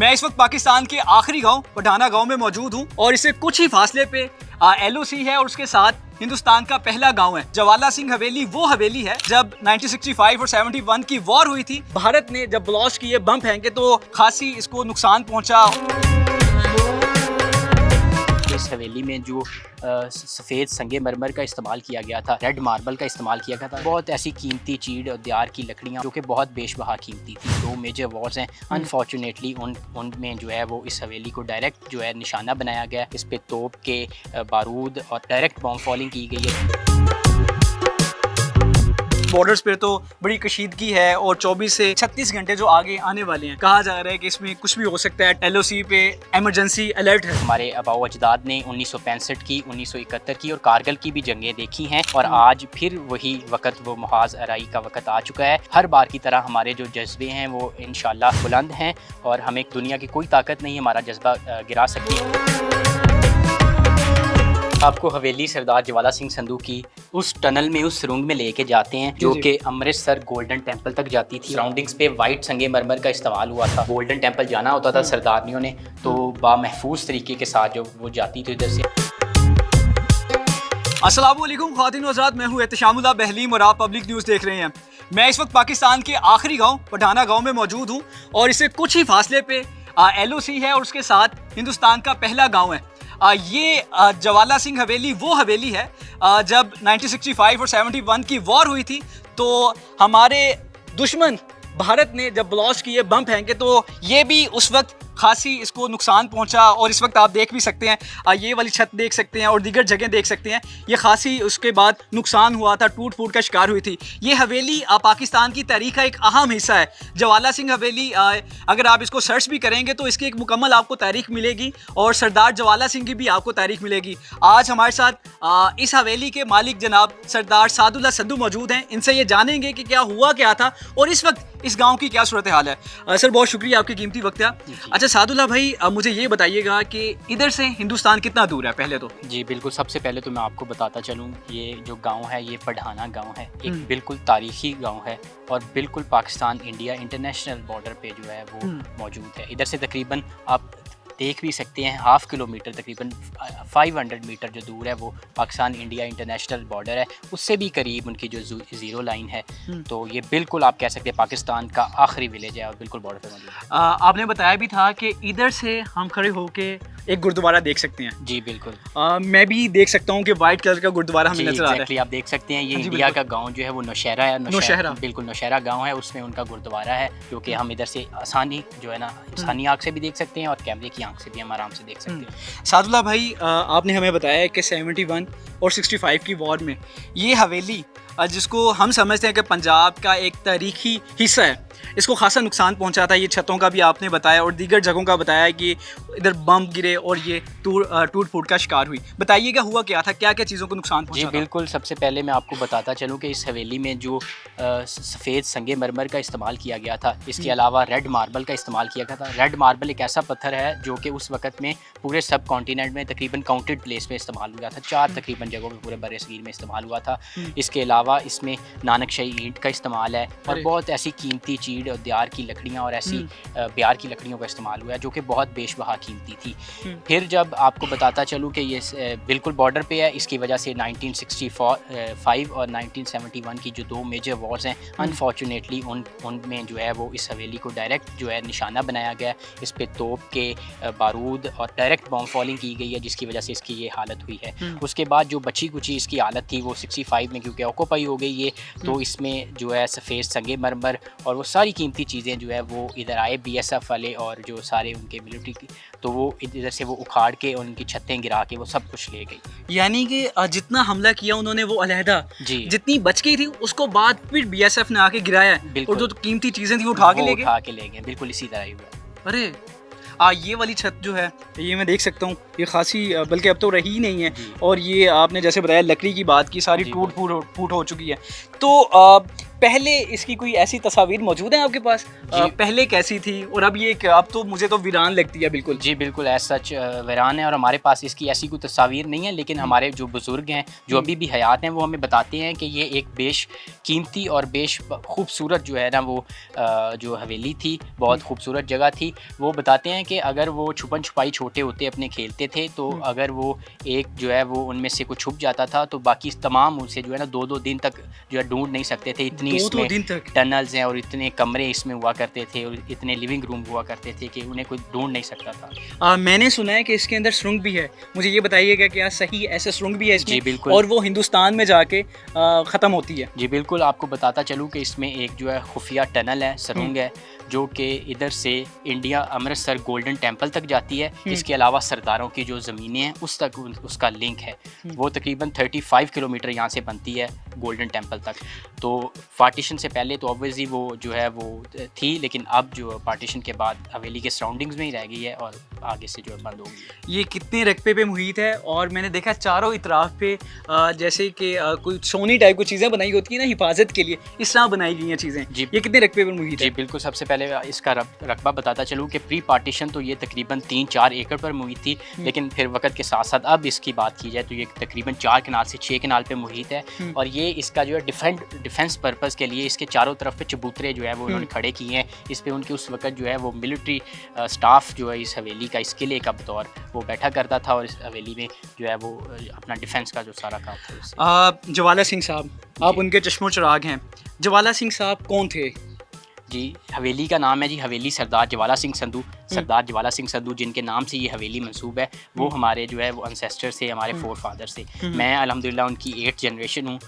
मैं इस वक्त पाकिस्तान के आखिरी गांव पठाना गांव में मौजूद हूं और इससे कुछ ही फासले पे LOC है और उसके साथ हिंदुस्तान का पहला गांव है। ज्वाला सिंह हवेली वो हवेली है जब 1965 और 71 की वॉर हुई थी, भारत ने जब ब्लास्ट किए, बम फेंके तो खासी इसको नुकसान पहुंचा। इस हवेली में जो सफ़ेद संगे मरमर का इस्तेमाल किया गया था, रेड मार्बल का इस्तेमाल किया गया था, बहुत ऐसी कीमती चीड़ और दियार की लकड़ियाँ जो कि बहुत बेशबहा कीमती थी। 2 मेजर वॉर्स हैं, अनफॉर्चुनेटली उनमें जो है वो इस हवेली को डायरेक्ट जो है निशाना बनाया गया। इस पे तोप के बारूद और डायरेक्ट बॉम्ब फॉलिंग की गई है। बॉर्डर्स पे तो बड़ी कशीदगी है और 24 से 36 घंटे जो आगे आने वाले हैं, कहा जा रहा है कि इसमें कुछ भी हो सकता है। LOC पे इमरजेंसी अलर्ट है। हमारे आबाओ अजदाद ने 1965 की, 1971 की और कारगिल की भी जंगें देखी हैं और आज फिर वही वक़्त, वो मुहाज अराई का वक़्त आ चुका है। हर बार की तरह हमारे जो जज्बे हैं वो इंशाल्लाह बुलंद हैं और हमें दुनिया की कोई ताकत नहीं हमारा जज्बा गिरा सकती। आपको हवेली सरदार ज्वाला सिंह संधू की उस टनल में, उस सुरंग में लेके जाते हैं जो कि अमृतसर गोल्डन टेंपल तक जाती थी। सराउंडिंग्स पे वाइट संगे मरमर का इस्तेमाल हुआ था। गोल्डन टेंपल जाना होता था सरदारनियों ने तो बामहफूज तरीके के साथ जो वो जाती थी उधर से। अस्सलाम वालेकुम ख्वातीन व हज़रात, मैं हूँ एहतशामुल्लाह बहलीम और आप पब्लिक न्यूज़ देख रहे हैं। मैं इस वक्त पाकिस्तान के आखिरी गांव पठाना गांव में मौजूद हूँ और इससे कुछ ही फासले पे LOC है और उसके साथ हिंदुस्तान का पहला गांव है। ये ज्वाला सिंह हवेली वो हवेली है जब 1965 और 71 की वॉर हुई थी तो हमारे दुश्मन भारत ने जब ब्लास्ट किए, बम फेंके तो ये भी उस वक्त खासी इसको नुकसान पहुंचा। और इस वक्त आप देख भी सकते हैं, ये वाली छत देख सकते हैं और दीगर जगह देख सकते हैं, ये खासी उसके बाद नुकसान हुआ था, टूट फूट का शिकार हुई थी। ये हवेली पाकिस्तान की तारीख का एक अहम हिस्सा है। ज्वाला सिंह हवेली, अगर आप इसको सर्च भी करेंगे तो इसकी एक मुकम्मल आपको तारीख मिलेगी और सरदार ज्वाला सिंह की भी आपको तारीख मिलेगी। आज हमारे साथ इस हवेली के मालिक जनाब सरदार सादुल्लाह संधू मौजूद हैं। इनसे ये जानेंगे कि क्या हुआ क्या था और इस वक्त इस गांव की क्या सूरत हाल है। सर, बहुत शुक्रिया, आपकी कीमती वक्त है। अच्छा सादुल्लाह भाई, मुझे ये बताइएगा कि इधर से हिंदुस्तान कितना दूर है पहले तो? जी बिल्कुल, सबसे पहले तो मैं आपको बताता चलूँ, ये जो गांव है ये पठाना गांव है, एक बिल्कुल तारीखी गांव है और बिल्कुल पाकिस्तान इंडिया इंटरनेशनल बॉर्डर पे जो है वो मौजूद है। इधर से तकरीबन आप देख भी सकते हैं 1/2 किलोमीटर, तकरीबन 500 मीटर जो दूर है वो पाकिस्तान इंडिया इंटरनेशनल बॉर्डर है। उससे भी करीब उनकी जो ज़ीरो लाइन है, तो ये बिल्कुल आप कह सकते हैं पाकिस्तान का आखिरी विलेज है और बिल्कुल बॉर्डर पे मौजूद है। आपने बताया भी था कि इधर से हम खड़े होके एक गुरुद्वारा देख सकते हैं। जी बिल्कुल, मैं भी देख सकता हूँ कि वाइट कलर का गुरुद्वारा हमें नजर आ रहा है। आप देख सकते हैं ये इंडिया का गाँव जो है वो नौशहरा है। नौशहरा बिल्कुल नौशहरा गाँव है, उसमें उनका गुरुद्वारा है जो कि हम इधर से आसानी जो है ना इंसानी आँख से भी देख सकते हैं और कैमरे की आँख से भी हम आराम से देख सकते हैं। सादुल्लाह भाई, आपने हमें बताया कि 71 और 65 की वॉर में ये हवेली, जिसको हम समझते हैं कि पंजाब का एक तारीखी हिस्सा है, इसको खासा नुकसान पहुंचा था। ये छतों का भी आपने बताया और दीगर जगहों का बताया कि इधर बम गिरे और ये टूट फूट का शिकार हुई। बताइएगा हुआ क्या था, क्या क्या चीज़ों को नुकसान पहुंचा? जी बिल्कुल, सबसे पहले मैं आपको बताता चलूँ कि इस हवेली में जो सफ़ेद संगे मरमर का इस्तेमाल किया गया था, इसके अलावा रेड मार्बल का इस्तेमाल किया गया था। रेड मार्बल एक ऐसा पत्थर है जो कि उस वक़्त में पूरे सब कॉन्टीनेंट में तकरीबन काउंटेड प्लेस में इस्तेमाल हुआ था। 4 तकरीबन जगहों पर पूरे बर्र-ए-सगीर में इस्तेमाल हुआ था। इसके अलावा इसमें नानकशाही ईंट का इस्तेमाल है और बहुत ऐसी कीमती चीड़ और दियार की लकड़ियाँ और ऐसी बिहार की लकड़ियों का इस्तेमाल हुआ है जो कि बहुत बेशबहा कीमती थी। फिर जब आपको बताता चलूँ कि ये बिल्कुल बॉर्डर पे है, इसकी वजह से 1965 और 1971 की जो 2 मेजर वॉर्स हैं, अनफॉर्चुनेटली उनमें जो है वो इस हवेली को डायरेक्ट जो है निशाना बनाया गया। इस पे तोप के बारूद और डायरेक्ट बॉम्ब फॉलिंग की गई है जिसकी वजह से इसकी ये हालत हुई है। उसके बाद जो बची कुची इसकी हालत थी वो 65 में क्योंकि ऑक्यूपाई हो गई ये, तो इसमें जो है सफ़ेद संगे मरमर और वो सारी कीमती चीज़ें जो है वो इधर आए BSF वाले और जो सारे उनके मिलिट्री, तो वो इधर से वो उखाड़ के और उनकी छतें गिरा के वो सब कुछ ले गई। यानी कि जितना हमला किया उन्होंने वो अलहदा, जितनी बच गई थी उसको बाद फिर BSF ने आके गिराया और जो कीमती चीज़ें थी वो उठा के ले गए। बिल्कुल इसी तरह ही हुआ। अरे ये वाली छत जो है ये मैं देख सकता हूँ, ये खासी, बल्कि अब तो रही ही नहीं है और ये आपने जैसे बताया लकड़ी की बात की, सारी टूट फूट हो चुकी है। तो पहले इसकी कोई ऐसी तस्वीर मौजूद है आपके पास? पहले कैसी थी और अब ये अब तो मुझे तो वीरान लगती है बिल्कुल। जी बिल्कुल एज सच वीरान है, और हमारे पास इसकी ऐसी कोई तस्वीर नहीं है, लेकिन हमारे जो बुज़ुर्ग हैं जो अभी भी हयात हैं वो हमें बताते हैं कि ये एक बेश कीमती और बेश खूबसूरत जो है ना वो जो हवेली थी, बहुत खूबसूरत जगह थी। वो बताते हैं कि अगर वो छुपन छुपाई छोटे होते अपने खेलते थे तो अगर वो एक जो है वो उनमें से कुछ छुप जाता था तो बाकी तमाम उनसे जो है ना 2-2 दिन तक जो है ढूंढ नहीं सकते थे। इतनी इसमें दिन तक टनल्स हैं और इतने कमरे इसमें हुआ करते थे और इतने लिविंग रूम हुआ करते थे कि उन्हें कोई ढूंढ नहीं सकता था। मैंने सुना है कि इसके अंदर सुरंग भी है, मुझे ये बताइएगा क्या सही ऐसा सुरंग भी है इसमें? जी बिल्कुल। और वो हिंदुस्तान में जाके ख़त्म होती है? जी बिल्कुल, आपको बताता चलूँ कि इसमें एक जो है खुफिया टनल है, सुरंग है, जो कि इधर से इंडिया अमृतसर गोल्डन टेंपल तक जाती है। इसके अलावा सरदारों की जो ज़मीनें हैं उस तक उसका लिंक है। वो तकरीबन 35 किलोमीटर यहाँ से बनती है गोल्डन टेंपल तक। तो पार्टीशन से पहले तो ऑब्वियसली वो जो है वो थी, लेकिन अब जो पार्टीशन के बाद हवेली के सराउंडिंग्स में ही रह गई है और आगे से जो है बंद हो गई है। ये कितने रकबे पे मुहित है? और मैंने देखा चारों इतराफ पे जैसे कि कोई सोनी टाइप की चीज़ें बनाई होती है ना हिफाजत के लिए, इस तरह बनाई गई हैं चीज़ें। जी ये कितने रकबे पर मुहित जी है? बिल्कुल, सबसे पहले इसका रकबा बताता चलूँ कि प्री पार्टीशन तो ये तकरीबन 3-4 एकड़ पर मुहित थी, लेकिन फिर वक्त के साथ साथ अब इसकी बात की जाए तो ये तकरीबन 4 कनाल से 6 कनाल पे मुहित है। और ये इसका जो है डिफेंस पर्पस के लिए इसके चारों तरफ पे चबूतरे जो है वो उन्होंने खड़े किए हैं। इस पे उनके उस वक्त जो है वो मिलिट्री स्टाफ जो है इस हवेली का, इस किले का बतौर वो बैठा करता था और इस हवेली में जो है वो अपना डिफेंस का जो सारा काम था। ज्वाला सिंह साहब, आप उनके चश्मो चिराग हैं। ज्वाला सिंह साहब कौन थे? जी, हवेली का नाम है जी हवेली सरदार ज्वाला सिंह संधू। सरदार ज्वाला सिंह संधू जिनके नाम से ये हवेली मंसूब है, वो हमारे जो है वो अनसेस्टर से, हमारे फोर फादर से। मैं अल्हम्दुलिल्लाह उनकी 8th जनरेशन हूँ।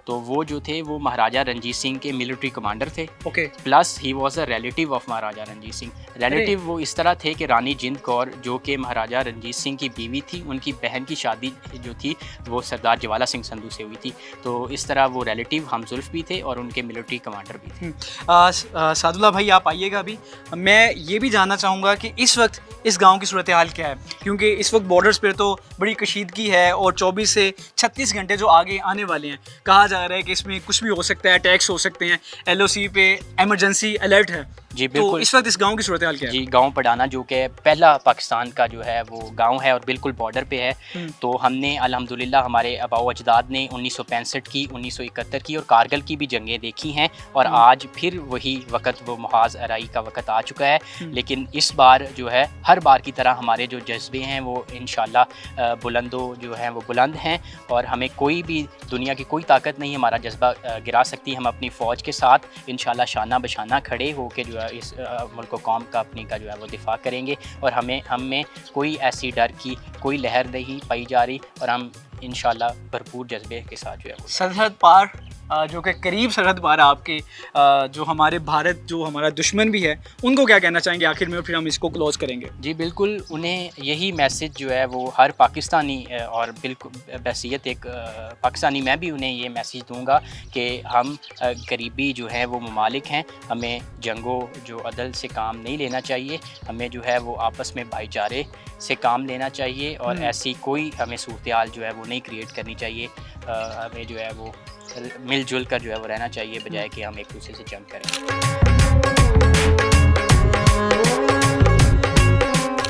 तो वो जो थे वो महाराजा रंजीत सिंह के मिलिट्री कमांडर थे। Okay. Plus he was a relative of Maharaja Ranjit Singh. Relative वो इस तरह थे कि रानी जिंद कौर जो कि महाराजा रंजीत सिंह की बीवी थी, उनकी बहन की शादी जो थी वो सरदार ज्वाला सिंह संधू से हुई थी। तो इस तरह वो रिलेटिव हमजुल्फ भी थे और उनके मिलिट्री कमांडर भी थे। सादुल्लाह भाई आप आइएगा अभी। मैं ये भी जानना चाहूँगा कि इस वक्त इस गांव की सूरत हाल क्या है, क्योंकि इस वक्त बॉर्डर्स पर तो बड़ी कशीदगी है और 24 से 36 घंटे जो आगे आने वाले हैं, कहा जा रहा है कि इसमें कुछ भी हो सकता है, अटैक्स हो सकते हैं, LOC पे इमरजेंसी अलर्ट है। जी तो बिल्कुल। इस वक्त इस गांव की सूरत हाल क्या है? जी, गांव पडाना जो कि पहला पाकिस्तान का जो है वो गांव है और बिल्कुल बॉर्डर पे है। तो हमने अल्हम्दुलिल्लाह हमारे आबाओ अजदाद ने 1965 की, 1971 की और कारगिल की भी जंगें देखी हैं और आज फिर वही वक्त, वो मुहाज अराई का वक्त आ चुका है। लेकिन इस बार जो है हर बार की तरह हमारे जो जज्बे हैं वो इंशाल्लाह बुलंदो जो हैं वो बुलंद हैं और हमें कोई भी दुनिया की कोई ताकत नहीं हमारा जज्बा गिरा सकती। हम अपनी फ़ौज के साथ इंशाल्लाह शाना बशाना खड़े होकर जो है इस मुल्क कौम का अपनी का जो है वो दिफा करेंगे और हम में कोई ऐसी डर की कोई लहर नहीं पाई जा रही और हम इंशाल्लाह भरपूर जज्बे के साथ जो है वो सरहद पार जो कि करीब सरहद पार आपके जो हमारे भारत जो हमारा दुश्मन भी है, उनको क्या कहना चाहेंगे आखिर में, फिर हम इसको क्लोज़ करेंगे? जी बिल्कुल, उन्हें यही मैसेज जो है वो हर पाकिस्तानी और बिल्कुल बहसीत एक पाकिस्तानी मैं भी उन्हें ये मैसेज दूंगा कि हम करीबी जो है वो ममालिक हैं, हमें जंगो जो अदल से काम नहीं लेना चाहिए, हमें जो है वो आपस में भाईचारे से काम लेना चाहिए और ऐसी कोई हमें सूरत हाल जो है वो नहीं क्रिएट करनी चाहिए। हमें जो है वो मिलजुल कर जो है वो रहना चाहिए, बजाय कि हम एक दूसरे से जंग करें।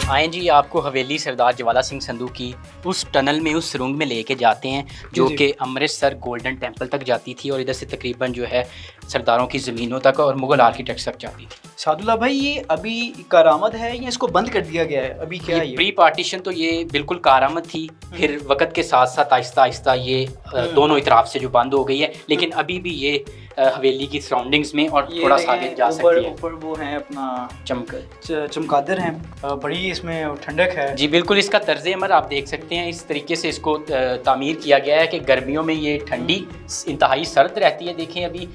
आएँ जी, आपको हवेली सरदार ज्वाला सिंह संधू की उस टनल में, उस सुरंग में लेके जाते हैं जो कि अमृतसर गोल्डन टेंपल तक जाती थी और इधर से तकरीबन जो है सरदारों की ज़मीनों तक और मुग़ल आर्किटेक्ट्स तक जाती थी। सादुल्लाह भाई, ये अभी कारामद है या इसको बंद कर दिया गया है? अभी क्या है? प्री पार्टीशन तो ये बिल्कुल कारामद थी, फिर वक्त के साथ साथ आहिस्ता आहिस्ता ये दोनों इतराफ से जो बंद हो गई है, लेकिन अभी भी ये हवेली की सराउंडिंग्स में और थोड़ा सा आगे जा सकती है। ऊपर वो है अपना चमगादड़ हैं, बड़ी इसमें ठंडक है। जी बिल्कुल, इसका तर्ज अमल आप देख सकते हैं, इस तरीके से इसको तामीर किया गया है कि गर्मियों में ये ठंडी इंतहाई सर्द रहती है। देखें अभी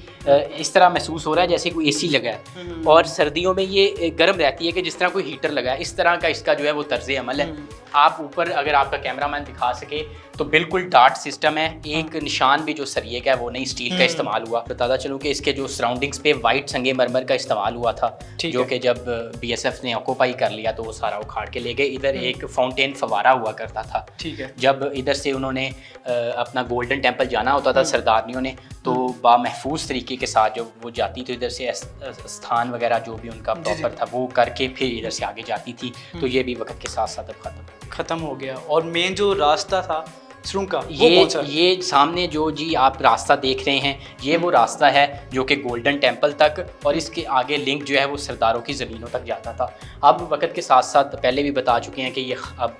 इस तरह महसूस हो रहा है जैसे कोई AC लगा है और सर्दियों में ये गर्म रहती है कि जिस तरह कोई हीटर लगा है। इस तरह का इसका जो है वो तर्ज अमल है। आप ऊपर अगर आपका कैमरामैन दिखा सके तो बिल्कुल डार्ट सिस्टम है, एक निशान भी जो सरिये का है वो नहीं स्टील का इस्तेमाल हुआ। बताता चलूँ कि इसके जो सराउंडिंग्स पे वाइट संगे मरमर का इस्तेमाल हुआ था, जो कि जब बीएसएफ ने ऑक्यूपाई कर लिया तो वो सारा उखाड़ के ले गए। इधर एक फाउंटेन फवारा हुआ करता था, ठीक है। जब इधर से उन्होंने अपना गोल्डन टेम्पल जाना होता था सरदारनियों ने, तो बामहफूज तरीके के साथ जो वो जाती थी, इधर से स्थान वगैरह जो भी उनका प्रॉपर था वो करके फिर इधर से आगे जाती थी। तो ये भी वक्त के साथ साथ अब ख़त्म हो गया। और मेन जो रास्ता था सुरंग का ये सामने जो जी आप रास्ता देख रहे हैं, ये वो रास्ता है जो कि गोल्डन टेम्पल तक, और इसके आगे लिंक जो है वो सरदारों की ज़मीनों तक जाता था। अब वक्त के साथ साथ पहले भी बता चुके हैं कि ये अब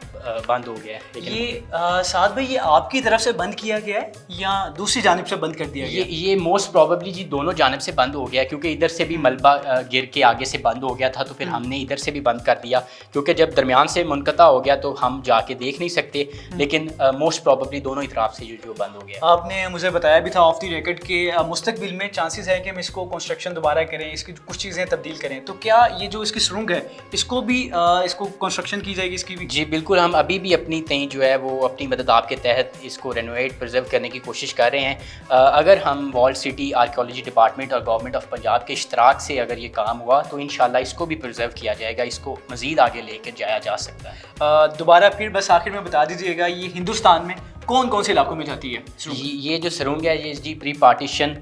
बंद हो गया है। लेकिन ये साद भाई, ये आपकी तरफ से बंद किया गया है या दूसरी जानिब से बंद कर दिया गया? ये मोस्ट प्रॉबेबली जी दोनों जानिब से बंद हो गया, क्योंकि इधर से भी मलबा गिर के आगे से बंद हो गया था, तो फिर हमने इधर से भी बंद कर दिया, क्योंकि जब दरमियान से मुनक़ता हो गया तो हम जाके देख नहीं सकते। लेकिन मोस्ट प्रॉबेबली दोनों ही तरफ से जो बंद हो गया। आपने मुझे बताया भी था ऑफ द रिकॉर्ड के मुस्तकबिल में चांसेस है कि हम इसको कंस्ट्रक्शन दोबारा करें, इसकी कुछ चीज़ें तब्दील करें। तो क्या ये जो इसकी सुरंग है इसको भी इसको कंस्ट्रक्शन की जाएगी इसकी भी? जी बिल्कुल, हम अभी भी अपनी तय जो है वो अपनी मदद आपके तहत इसको रेनोवेट प्रिजर्व करने की कोशिश कर रहे हैं। अगर हम वॉल सिटी आर्कियोलॉजी डिपार्टमेंट और गवर्नमेंट ऑफ पंजाब के इश्तराक से अगर ये काम हुआ तो इंशाल्लाह इसको भी प्रिजर्व किया जाएगा, इसको मज़ीद आगे लेकर जाया जा सकता है। दोबारा फिर बस आखिर में बता दीजिएगा, ये हिंदुस्तान में कौन कौन से इलाकों में जाती है? ये जो सुरंग है ये जी pre partition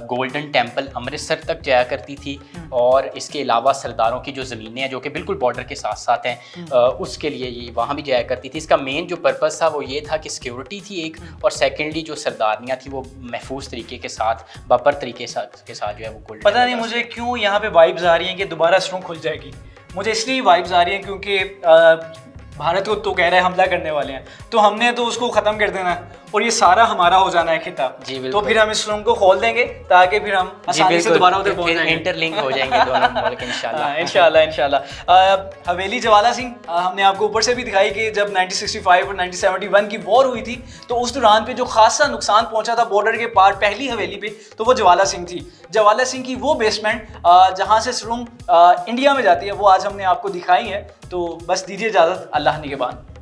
Golden Temple Amritsar तक जाया करती थी, और इसके अलावा सरदारों की जो ज़मीनें हैं जो कि बिल्कुल बॉर्डर के साथ साथ हैं, उसके लिए ये वहाँ भी जाया करती थी। इसका मेन जो पर्पस था वो ये था कि सिक्योरिटी थी एक, और सेकेंडली जो सरदारनियाँ थी वो महफूज तरीके के साथ बापर तरीके के साथ जो है वो गोल्डन। पता नहीं मुझे क्यों यहाँ पे वाइब्स आ रही हैं कि दोबारा सुरंग खुल जाएगी। मुझे इसलिए वाइब्स आ रही हैं क्योंकि भारत को तो कह रहे हैं हमला करने वाले हैं, तो हमने तो उसको ख़त्म कर देना है और ये सारा हमारा हो जाना है खिताब। तो फिर हम इस सुरंग को खोल देंगे ताकि फिर हम आसानी से दोबारा उधर पहुंच जाएंगे, इंटरलिंक हो जाएंगे दोनों मुल्क इंशाल्लाह। इंशाल्लाह। हवेली ज्वाला सिंह हमने आपको ऊपर से भी दिखाई कि जब 1965 और 1971 की वॉर हुई थी तो उस दौरान पे जो खासा नुकसान पहुंचा था बॉर्डर के पार पहली हवेली पे, तो वो ज्वाला सिंह थी। ज्वाला सिंह की वो बेसमेंट जहाँ से सुरंग इंडिया में जाती है वो आज हमने आपको दिखाई है। तो बस दीजिए इजाज़त, अल्लाह निगहबान।